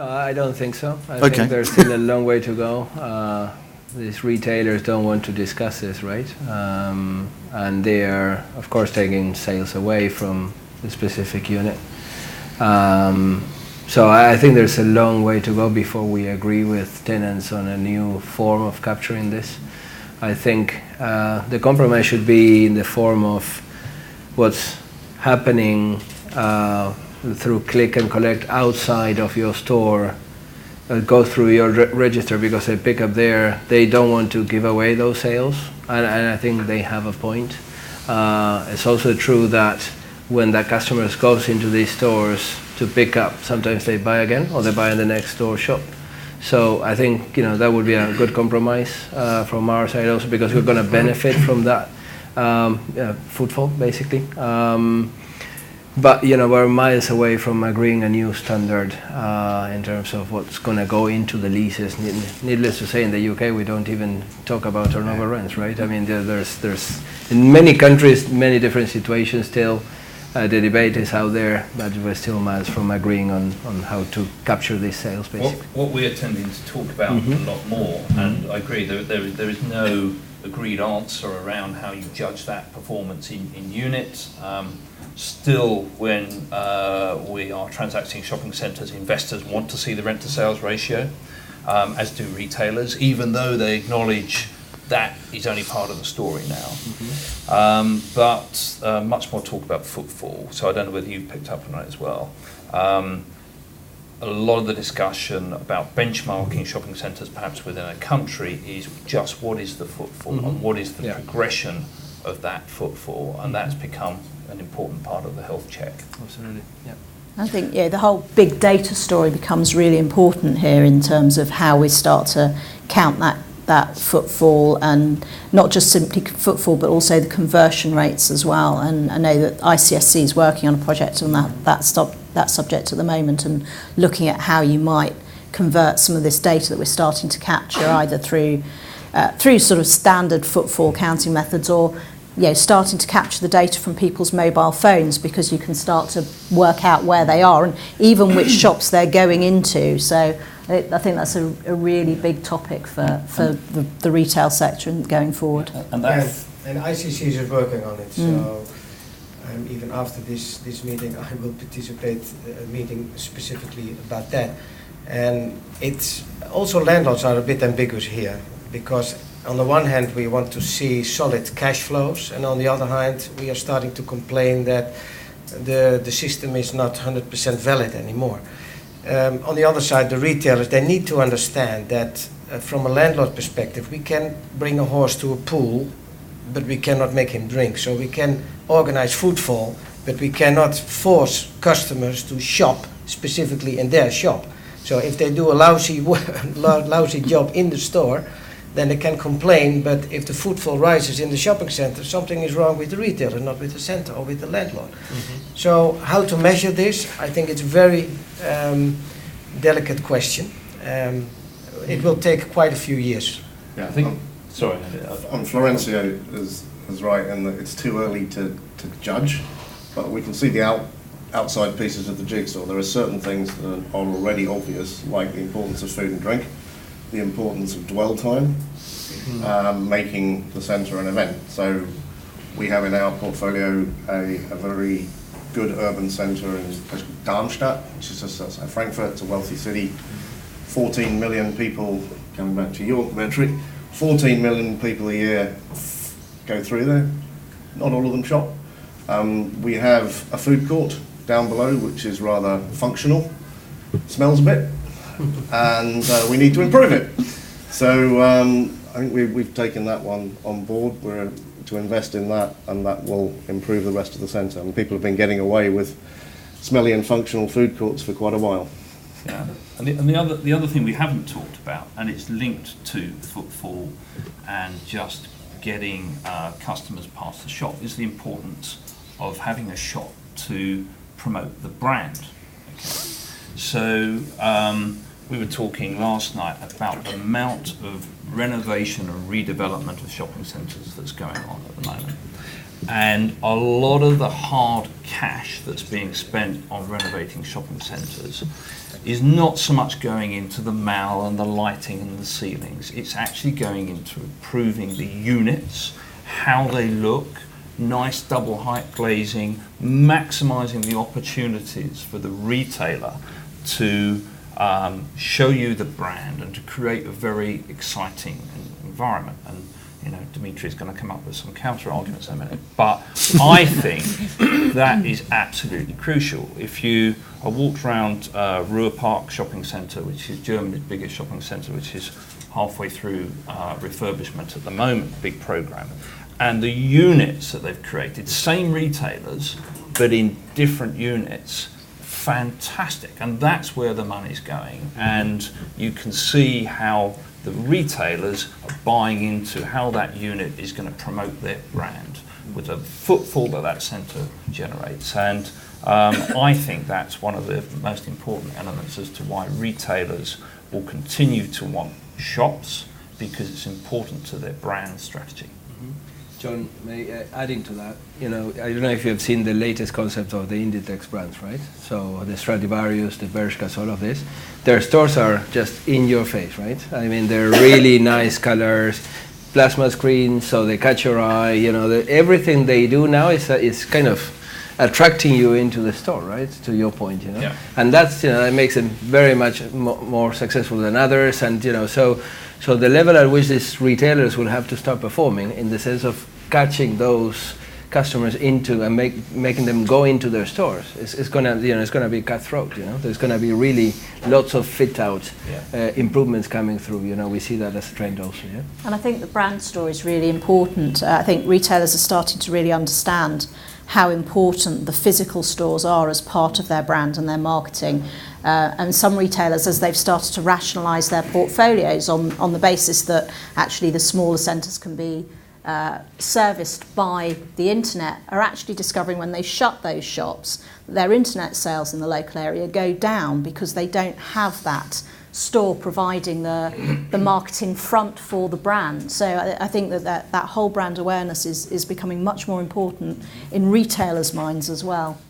I don't think so. I think there's still a long way to go. These retailers don't want to discuss this, right? And they are, of course, taking sales away from the specific unit. So I think there's a long way to go before we agree with tenants on a new form of capturing this. I think the compromise should be in the form of what's happening through click and collect outside of your store, go through your register because they pick up there. They don't want to give away those sales, and I think they have a point. It's also true that when the customers goes into these stores to pick up, sometimes they buy again or they buy in the next door shop. So I think that would be a good compromise from our side also, because we're going to benefit from that footfall basically. But we're miles away from agreeing a new standard in terms of what's going to go into the leases. Needless to say, in the UK we don't even talk about turnover rents, right? I mean, there's in many countries many different situations still. The debate is out there, but we're still miles from agreeing on how to capture these sales, basically. What we're tending to talk about a lot more, and I agree, there is no agreed answer around how you judge that performance in units. Still, when we are transacting shopping centres, investors want to see the rent to sales ratio, as do retailers, even though they acknowledge that is only part of the story now. But much more talk about footfall, so I don't know whether you've picked up on that as well. A lot of the discussion about benchmarking shopping centres perhaps within a country is just what is the footfall and what is the progression of that footfall, and that's become an important part of the health check. Absolutely, yeah. I think the whole big data story becomes really important here in terms of how we start to count that footfall, and not just simply footfall but also the conversion rates as well. And I know that ICSC is working on a project on that subject at the moment, and looking at how you might convert some of this data that we're starting to capture either through sort of standard footfall counting methods, or starting to capture the data from people's mobile phones, because you can start to work out where they are and even which shops they're going into. So I think that's a really big topic for the retail sector going forward. And ICC is working on it. So even after this meeting, I will participate in a meeting specifically about that. And it's also, landlords are a bit ambiguous here, because on the one hand we want to see solid cash flows, and on the other hand we are starting to complain that the system is not 100% valid anymore. On the other side, the retailers, they need to understand that from a landlord perspective, we can bring a horse to a pool, but we cannot make him drink. So we can organize footfall, but we cannot force customers to shop specifically in their shop. So if they do a lousy job in the store, then they can complain, but if the footfall rises in the shopping center, something is wrong with the retailer, not with the center or with the landlord. So how to measure this? I think it's a very delicate question. It will take quite a few years. Yeah, I think, sorry. Florencio is right in that it's too early to judge, but we can see the outside pieces of the jigsaw. There are certain things that are already obvious, like the importance of food and drink, the importance of dwell time, making the centre an event. So we have in our portfolio a very good urban centre in a place called Darmstadt, which is just outside Frankfurt. It's a wealthy city. 14 million people, coming back to your metric, 14 million people a year go through there. Not all of them shop. We have a food court down below, which is rather functional, smells a bit, and we need to improve it. So I think we've taken that one on board. We're to invest in that, and that will improve the rest of the centre. And people have been getting away with smelly and functional food courts for quite a while. Yeah, and the other thing we haven't talked about, and it's linked to footfall and just getting customers past the shop, is the importance of having a shop to promote the brand. Okay. So we were talking last night about the amount of renovation and redevelopment of shopping centres that's going on at the moment. And a lot of the hard cash that's being spent on renovating shopping centres is not so much going into the MAL and the lighting and the ceilings. It's actually going into improving the units, how they look, nice double height glazing, maximising the opportunities for the retailer to show you the brand and to create a very exciting environment. And you know, Dimitri's going to come up with some counter arguments in a minute, but I think that is absolutely crucial. If you walked around Ruhr Park shopping centre, which is Germany's biggest shopping centre, which is halfway through refurbishment at the moment, big programme, and the units that they've created, same retailers, but in different units, fantastic. And that's where the money's going. And you can see how the retailers are buying into how that unit is going to promote their brand with the footfall that that centre generates. And I think that's one of the most important elements as to why retailers will continue to want shops, because it's important to their brand strategy. John, adding to that, you know, I don't know if you have seen the latest concept of the Inditex brands, right? So the Stradivarius, the Bershkas, all of this. Their stores are just in your face, right? I mean, they're really nice colors, plasma screens, so they catch your eye. You know, everything they do now is kind of attracting you into the store, right? To your point, you know. Yeah. And that's, you know, that makes them very much more successful than others, and you know, so the level at which these retailers will have to start performing, in the sense of catching those customers into and making them go into their stores, it's gonna, you know, it's gonna be cutthroat. You know, there's gonna be really lots of fit out improvements coming through. You know, we see that as a trend also. Yeah. And I think the brand story is really important. I think retailers are starting to really understand how important the physical stores are as part of their brand and their marketing. And some retailers, as they've started to rationalise their portfolios on the basis that actually the smaller centres can be serviced by the internet, are actually discovering when they shut those shops, their internet sales in the local area go down because they don't have that store providing the marketing front for the brand. So I think that whole brand awareness is becoming much more important in retailers' minds as well.